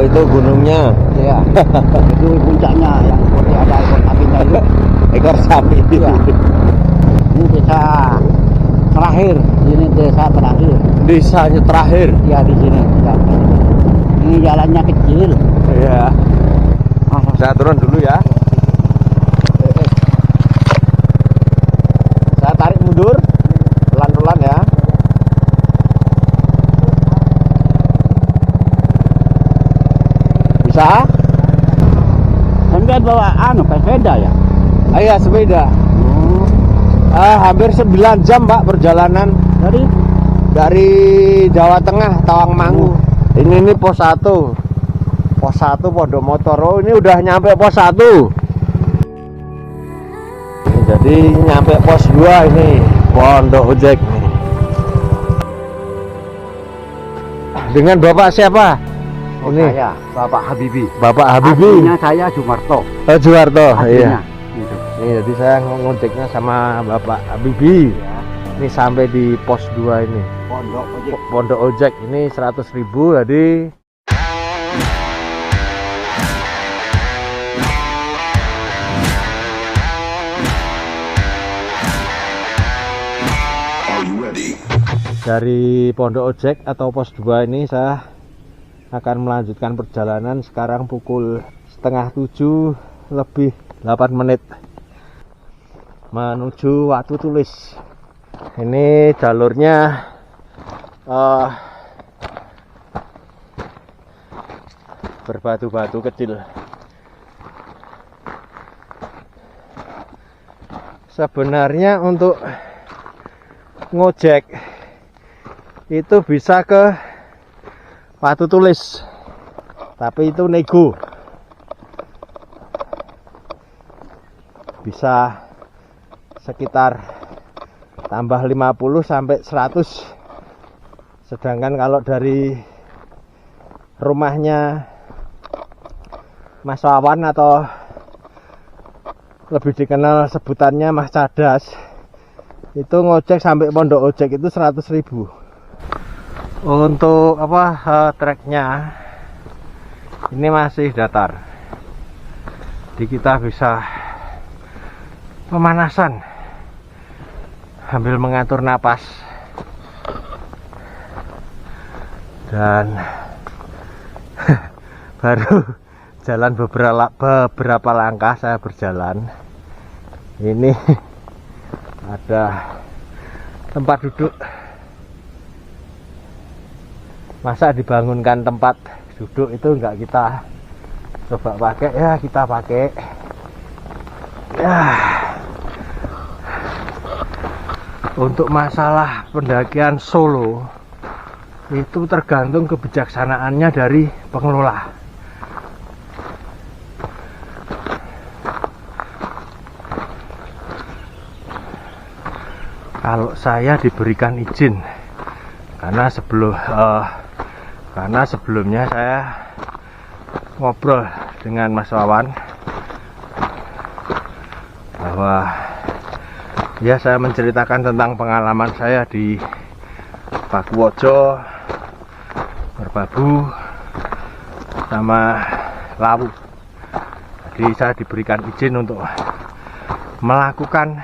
itu gunungnya. Ya. Itu puncaknya yang seperti ada ekor sapinya itu. Ekor sapi. Ya. Ini desa terakhir. Ini desa terakhir. Desanya terakhir. Ya di sini. Ya. Ini jalannya kecil. Iya. Saya turun dulu ya. Saya tarik mundur pelan-pelan ya. Bisa? Sampai bawa sepeda ya? Iya, sepeda. Hampir 9 jam Pak perjalanan dari Jawa Tengah, Tawangmangu. Ini pos 1. Pos 1 Pondok Motor. Oh, ini udah nyampe pos 1. Ini jadi nyampe pos 2 ini, Pondok Ojek. Dengan Bapak siapa? Ini Saya, Bapak Habibi. Bapak Habibi. Artinya saya Jumarto. Juwarto, iya. Gitu. Ini jadi saya ngojeknya sama Bapak Habibi. Ya. Ini sampai di pos 2 ini. Pondok Ojek. Pondok Ojek ini 100.000 jadi dari Pondok Ojek atau pos 2 ini saya akan melanjutkan perjalanan. Sekarang pukul 6:30 lebih 8 menit menuju Watu Tulis. Ini jalurnya berbatu-batu kecil. Sebenarnya untuk ngojek itu bisa ke Watu Tulis, tapi itu nego. Bisa sekitar tambah 50 sampai 100. Sedangkan kalau dari rumahnya Mas Wawan atau lebih dikenal sebutannya Mas Cadas, itu ngojek sampai Pondok Ojek itu 100.000. Untuk treknya ini masih datar. Jadi kita bisa pemanasan sambil mengatur napas dan baru jalan beberapa langkah saya berjalan. Ini ada tempat duduk. Masa dibangunkan tempat duduk itu enggak kita coba pakai, ya kita pakai ya. Untuk masalah pendakian solo itu tergantung kebijaksanaannya dari pengelola. Kalau saya diberikan izin, karena sebelumnya saya ngobrol dengan Mas Wawan bahwa ya saya menceritakan tentang pengalaman saya di Pakuwojo, Merbabu, sama Lawu. Jadi saya diberikan izin untuk melakukan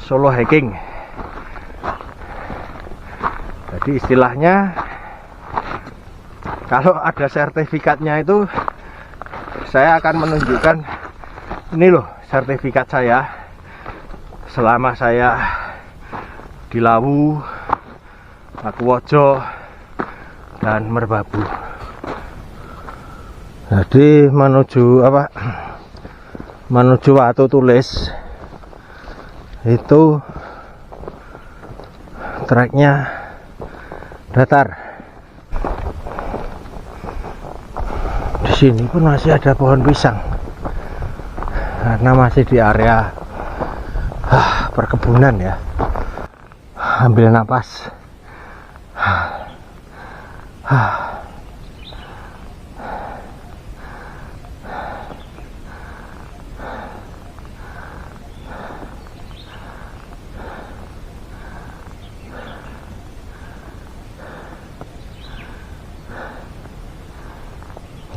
solo hiking. Jadi istilahnya kalau ada sertifikatnya itu saya akan menunjukkan, ini loh sertifikat saya selama saya di Lawu, Pakuwojo, dan Merbabu. Jadi menuju Watu Tulis itu treknya datar. Di sini pun masih ada pohon pisang karena masih di area perkebunan ya. Ambil napas.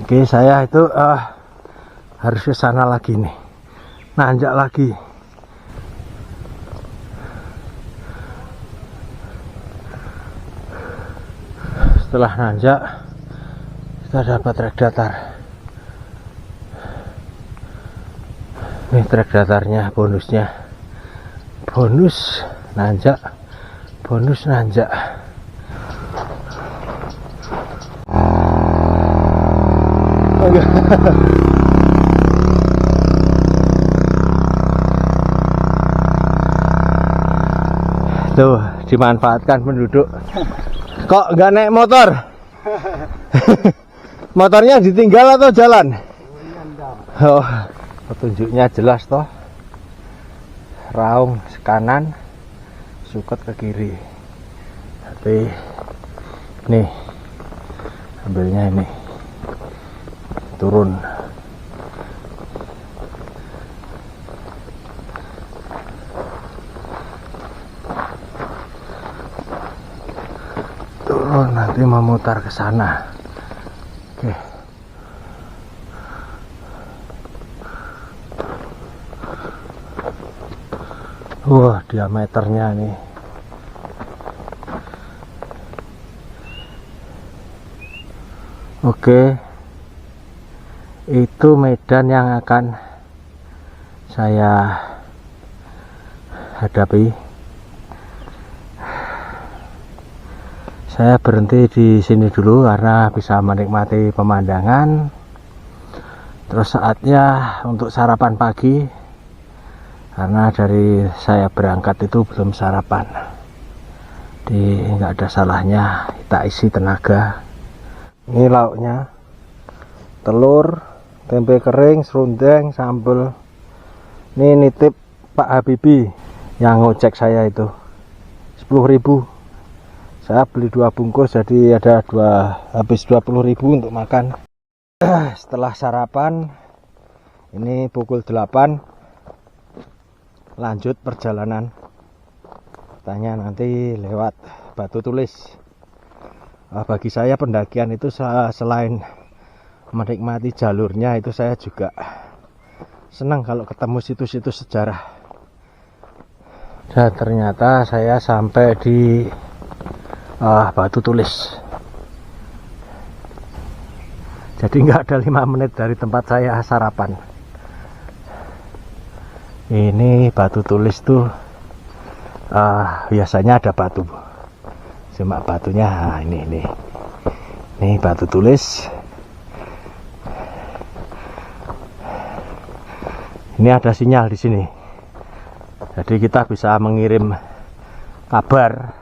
Oke, saya itu harus ke sana lagi nih, nanjak lagi. Setelah nanjak kita dapat trek datar. Ini trek datarnya, bonusnya, bonus nanjak, bonus nanjak. Tuh, dimanfaatkan penduduk. Kok nggak naik motor? Motornya ditinggal atau jalan? Oh, petunjuknya jelas toh. Raung kanan, suket ke kiri. Tapi nih, ambilnya ini turun. Turun, nanti memutar ke sana. Oke. Wah, diameternya nih. Oke. Itu medan yang akan saya hadapi. Saya berhenti di sini dulu karena bisa menikmati pemandangan. Terus saatnya untuk sarapan pagi, karena dari saya berangkat itu belum sarapan. Jadi nggak ada salahnya kita isi tenaga. Ini lauknya, telur, tempe kering, serundeng, sambal. Ini nitip Pak Habibie yang ngojek saya itu 10.000. Saya beli 2 bungkus, jadi ada habis 20.000 untuk makan. Setelah sarapan, ini pukul 8, lanjut perjalanan. Tanya nanti lewat Batu Tulis. Bagi saya pendakian itu selain menikmati jalurnya, itu saya juga senang kalau ketemu situs-situs sejarah. Dan ternyata saya sampai di Batu Tulis. Jadi nggak ada 5 menit dari tempat saya sarapan. Ini Batu Tulis tuh biasanya ada batu, cuma batunya ini Batu Tulis. Ini ada sinyal di sini, jadi kita bisa mengirim kabar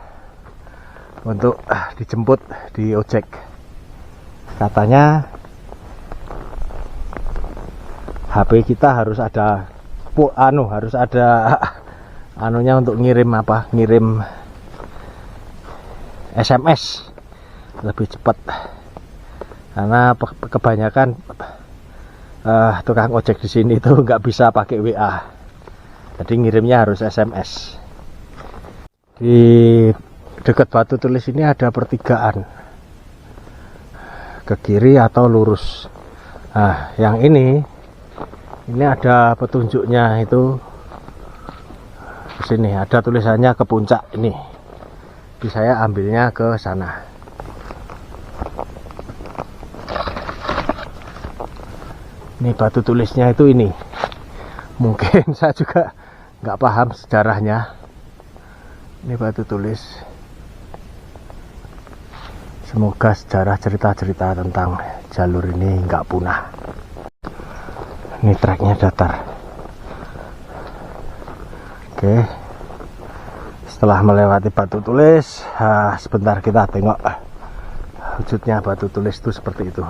untuk dijemput di ojek. Katanya HP kita harus ada harus ada anunya untuk ngirim ngirim SMS lebih cepat, karena kebanyakan tukang ojek di sini itu nggak bisa pakai WA, jadi ngirimnya harus SMS. Di dekat Batu Tulis ini ada pertigaan, ke kiri atau lurus. Nah, yang ini ada petunjuknya, itu di sini ada tulisannya ke puncak ini. Jadi saya ambilnya ke sana. Ini Batu Tulisnya itu ini. Mungkin saya juga nggak paham sejarahnya. Ini Batu Tulis. Semoga sejarah cerita-cerita tentang jalur ini nggak punah. Ini treknya datar. Oke, setelah melewati Batu Tulis, sebentar kita tengok wujudnya Batu Tulis itu seperti itu.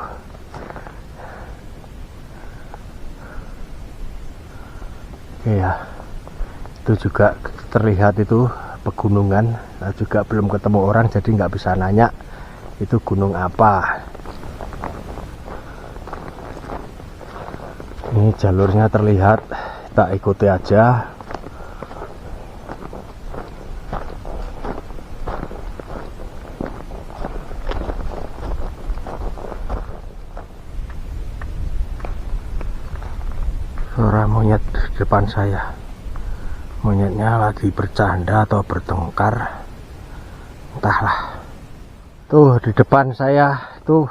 Oke ya, itu juga terlihat itu pegunungan. Juga belum ketemu orang, jadi nggak bisa nanya itu gunung apa. Ini jalurnya terlihat, kita ikuti aja. Suara monyet di depan saya. Monyetnya lagi bercanda atau bertengkar, entahlah. Tuh di depan saya tuh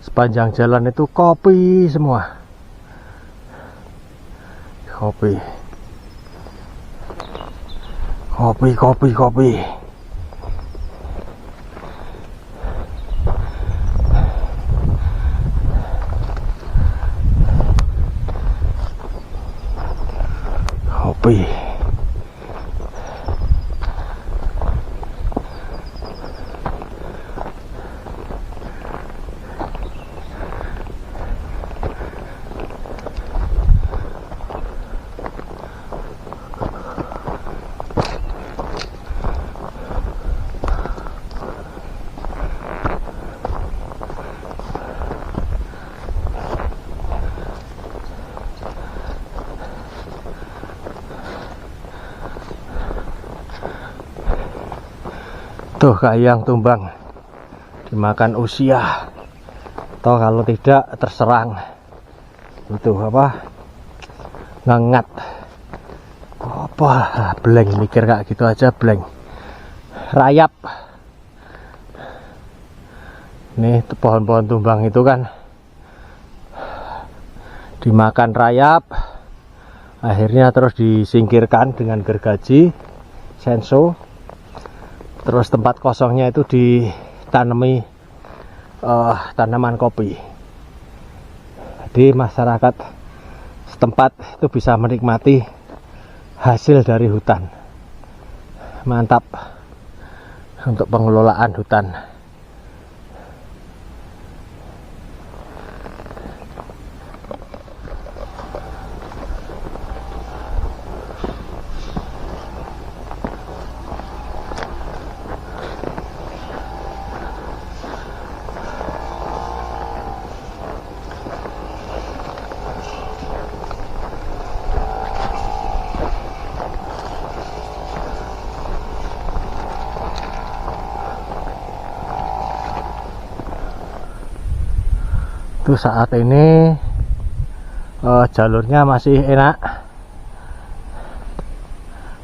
sepanjang jalan itu kopi semua. Kopi. Kopi, kopi, kopi. Kopi. Tuh kayang tumbang dimakan usia, atau kalau tidak terserang itu apa, ngengat apa, blank, mikir kayak gitu aja blank. Rayap nih, pohon-pohon tumbang itu kan dimakan rayap, akhirnya terus disingkirkan dengan gergaji senso. Terus tempat kosongnya itu ditanami tanaman kopi. Jadi masyarakat setempat itu bisa menikmati hasil dari hutan. Mantap untuk pengelolaan hutan. Itu saat ini jalurnya masih enak,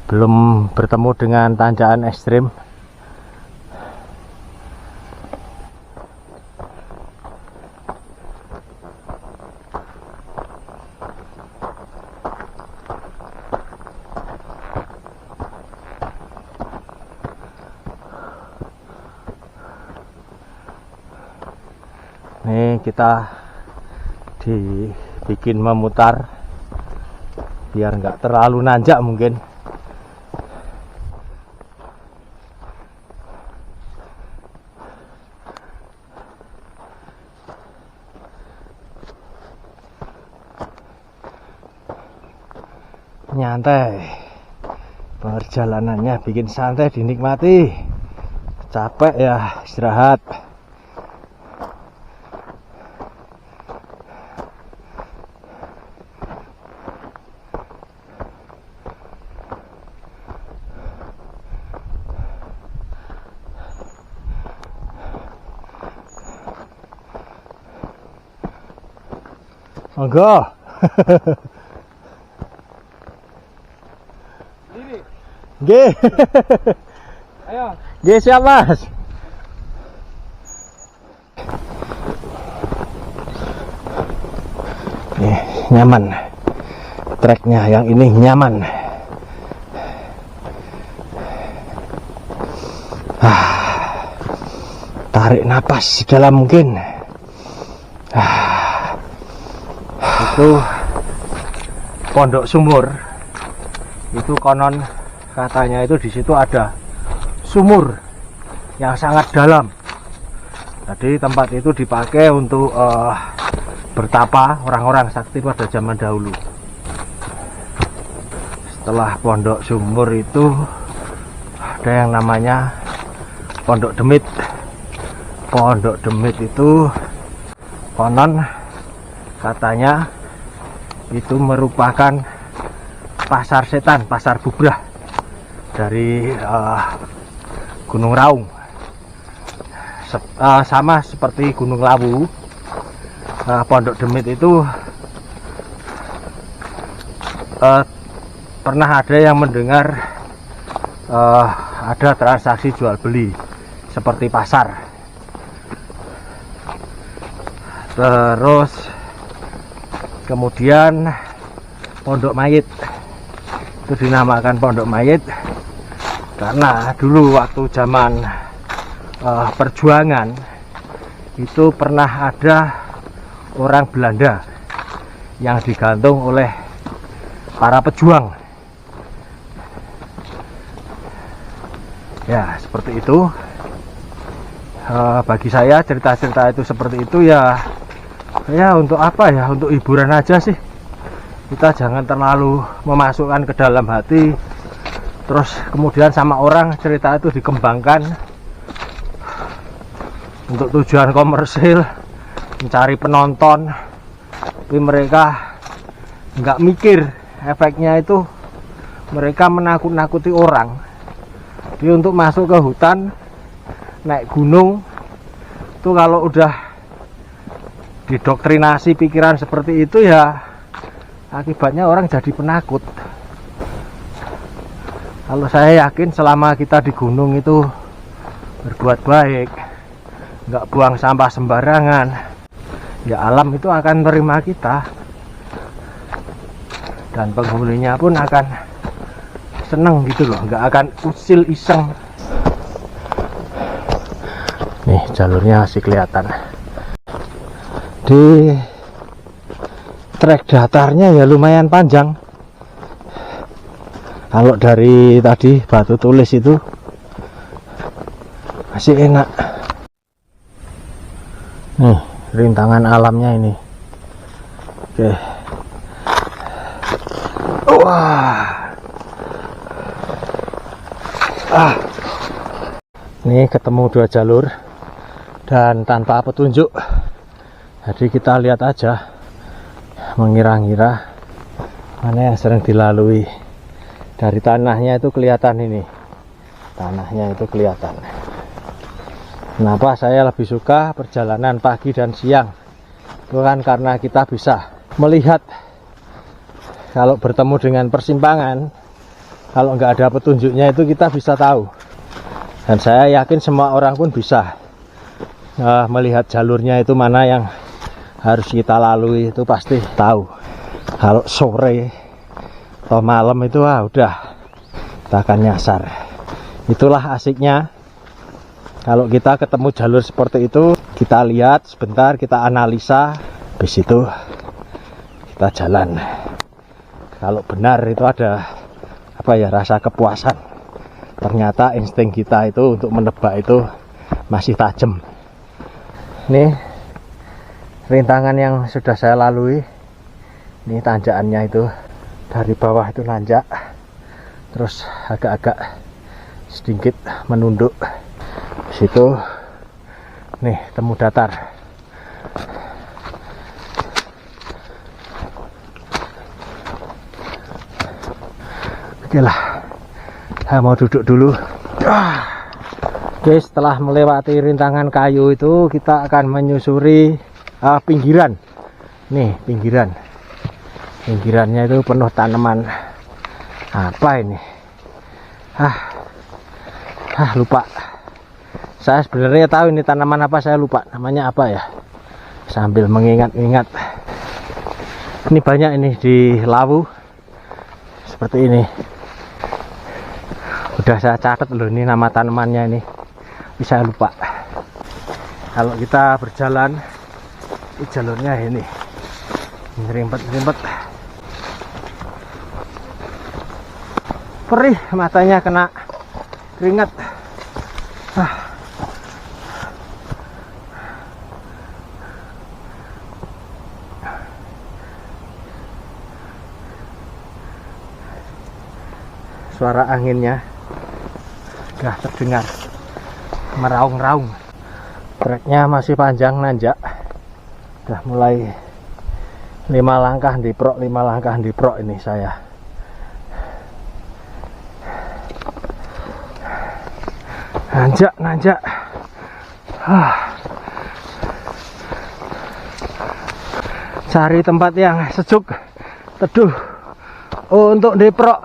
belum bertemu dengan tanjakan ekstrim. Nih kita dibikin memutar biar nggak terlalu nanjak mungkin. Nyantai, perjalanannya bikin santai, dinikmati. Capek ya istirahat. Monggo. Nggih. Ayo. Nggih, siap, Mas. Nih, nyaman. Treknya yang ini nyaman. Tarik napas sedalam mungkin. Itu Pondok Sumur. Itu konon katanya itu di situ ada sumur yang sangat dalam. Jadi tempat itu dipakai untuk bertapa orang-orang sakti pada zaman dahulu. Setelah Pondok Sumur itu ada yang namanya Pondok Demit. Pondok Demit itu konon katanya itu merupakan pasar setan, pasar bubrah dari Gunung Raung. Sama seperti Gunung Lawu, Pondok Demit itu pernah ada yang mendengar ada transaksi jual beli seperti pasar. Terus kemudian pondok mayit, itu dinamakan pondok mayit karena dulu waktu zaman perjuangan itu pernah ada orang Belanda yang digantung oleh para pejuang. Ya seperti itu. Bagi saya cerita-cerita itu seperti itu ya untuk apa ya, untuk hiburan aja sih. Kita jangan terlalu memasukkan ke dalam hati, terus kemudian sama orang cerita itu dikembangkan untuk tujuan komersil, mencari penonton, tapi mereka nggak mikir efeknya itu. Mereka menakut-nakuti orang. Jadi untuk masuk ke hutan, naik gunung itu kalau udah didoktrinasi pikiran seperti itu ya akibatnya orang jadi penakut. Kalau saya yakin selama kita di gunung itu berbuat baik, nggak buang sampah sembarangan, ya alam itu akan menerima kita dan penghuninya pun akan seneng gitu loh, nggak akan usil iseng. Nih jalurnya masih kelihatan. Di trek datarnya ya lumayan panjang. Kalau dari tadi Batu Tulis itu masih enak. Nih rintangan alamnya ini. Oke. Wah. Ini ketemu dua jalur dan tanpa petunjuk. Jadi kita lihat aja, mengira-ngira mana yang sering dilalui. Dari tanahnya itu kelihatan ini. Tanahnya itu kelihatan. Kenapa saya lebih suka perjalanan pagi dan siang? Itu kan karena kita bisa melihat. Kalau bertemu dengan persimpangan, kalau nggak ada petunjuknya itu kita bisa tahu. Dan saya yakin semua orang pun bisa melihat jalurnya itu mana yang harus kita lalui, itu pasti tahu. Kalau sore atau malam itu udah kita akan nyasar. Itulah asiknya kalau kita ketemu jalur seperti itu, kita lihat sebentar, kita analisa, habis itu kita jalan. Kalau benar itu ada apa ya, rasa kepuasan. Ternyata insting kita itu untuk menebak itu masih tajam. Ini rintangan yang sudah saya lalui. Ini tanjakannya itu dari bawah itu nanjak, terus agak-agak sedikit menunduk. Situ nih temu datar. Oke lah, saya mau duduk dulu. Oke, setelah melewati rintangan kayu itu kita akan menyusuri pinggiran. Nih pinggiran. Pinggirannya itu penuh tanaman. Apa ini? Lupa. Saya sebenarnya tahu ini tanaman apa, saya lupa namanya apa ya. Sambil mengingat-ingat. Ini banyak ini di Lawu. Seperti ini. Udah saya catat loh ini nama tanamannya ini. Bisa lupa. Kalau kita berjalan di jalurnya ini rimpet-rimpet, perih, matanya kena keringat. Suara anginnya sudah terdengar meraung-raung. Treknya masih panjang nanjak. Udah mulai 5 langkah diprok, 5 langkah diprok ini saya. Nanjak. Cari tempat yang sejuk, teduh. untuk diprok.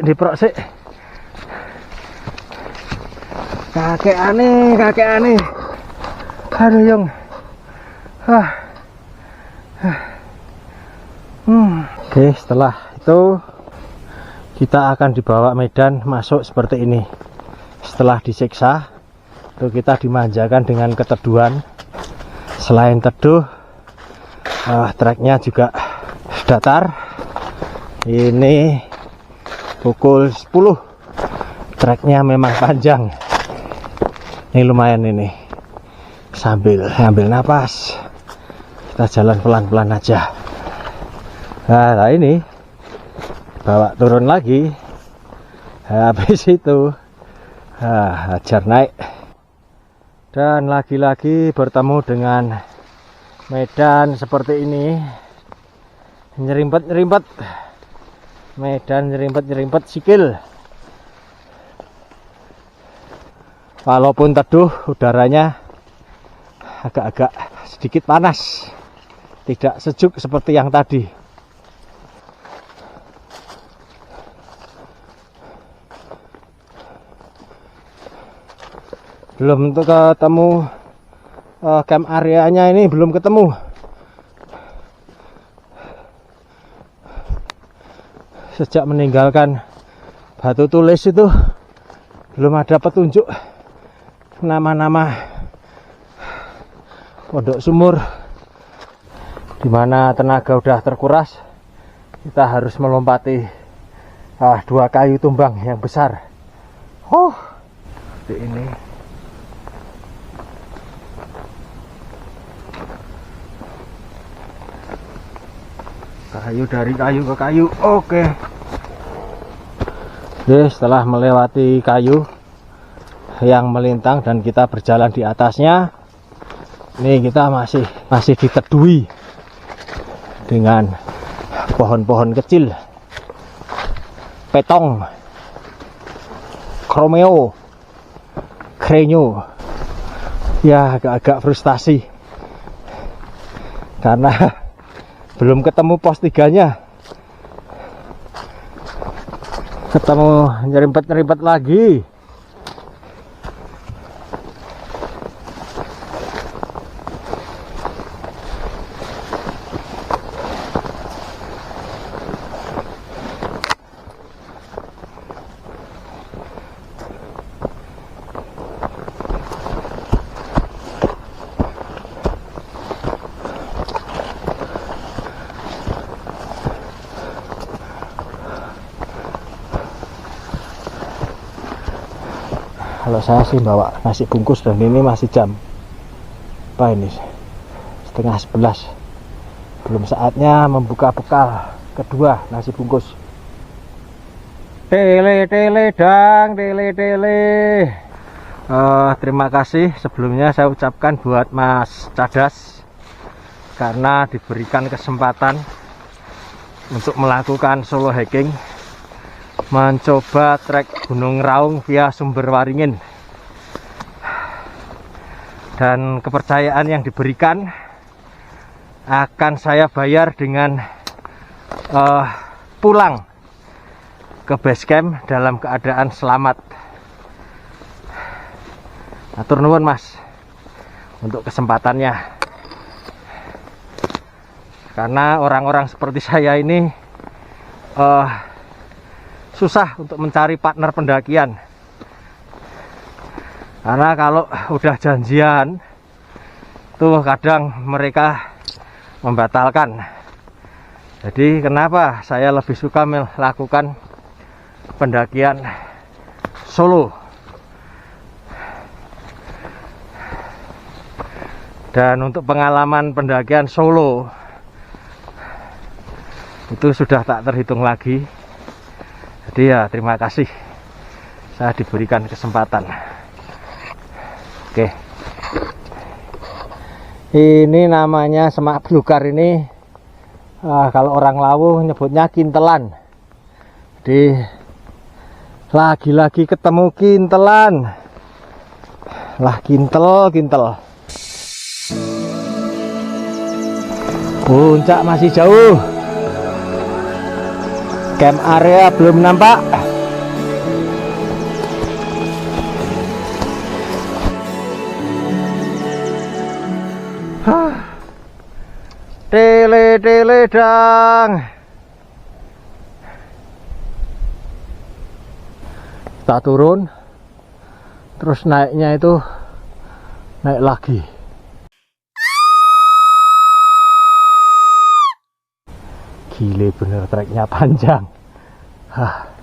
Diprok sik. Kakek aneh. Aduh Yung. Oke, setelah itu kita akan dibawa medan masuk seperti ini. Setelah disiksa, itu kita dimanjakan dengan keteduhan. Selain teduh, treknya juga datar. Ini pukul 10. Treknya memang panjang. Ini lumayan ini. Sambil ambil napas, kita jalan pelan-pelan aja. Nah ini bawa turun lagi. Habis itu hajar naik. Dan lagi-lagi bertemu dengan medan seperti ini. Nyerimpet medan, nyerimpet sikil. Walaupun teduh, udaranya agak-agak sedikit panas, tidak sejuk seperti yang tadi. Belum ketemu camp areanya, ini belum ketemu. Sejak meninggalkan Batu Tulis itu belum ada petunjuk nama-nama pondok sumur. Dimana tenaga udah terkuras, kita harus melompati 2 kayu tumbang yang besar. Seperti ini. Kayu dari kayu ke kayu. Oke, setelah melewati kayu yang melintang dan kita berjalan di atasnya, ini kita masih diteduhi dengan pohon-pohon kecil, petong, kromeo, krenyo. Ya, agak-agak frustasi karena belum ketemu pos 3-nya. Ketemu nyerimpet lagi. Kalau saya sih bawa nasi bungkus, dan ini masih jam apa ini, 10:30. Belum saatnya membuka bekal kedua, nasi bungkus. Tele dang. Terima kasih sebelumnya saya ucapkan buat Mas Cadas karena diberikan kesempatan untuk melakukan solo hiking, mencoba trek Gunung Raung via Sumber Waringin. Dan kepercayaan yang diberikan akan saya bayar dengan pulang ke base camp dalam keadaan selamat. Atur nuwun Mas untuk kesempatannya, karena orang-orang seperti saya ini susah untuk mencari partner pendakian. Karena kalau udah janjian tuh kadang mereka membatalkan. Jadi kenapa saya lebih suka melakukan pendakian solo. Dan untuk pengalaman pendakian solo itu sudah tak terhitung lagi. Jadi ya terima kasih saya diberikan kesempatan. Oke, ini namanya semak belukar ini, kalau orang Lawu nyebutnya kintelan. Jadi lagi-lagi ketemu kintelan, lah kintel. Puncak masih jauh. Camp area belum nampak. Tele dang. Kita turun, terus naiknya itu naik lagi. Gile bener, treknya panjang. Hah.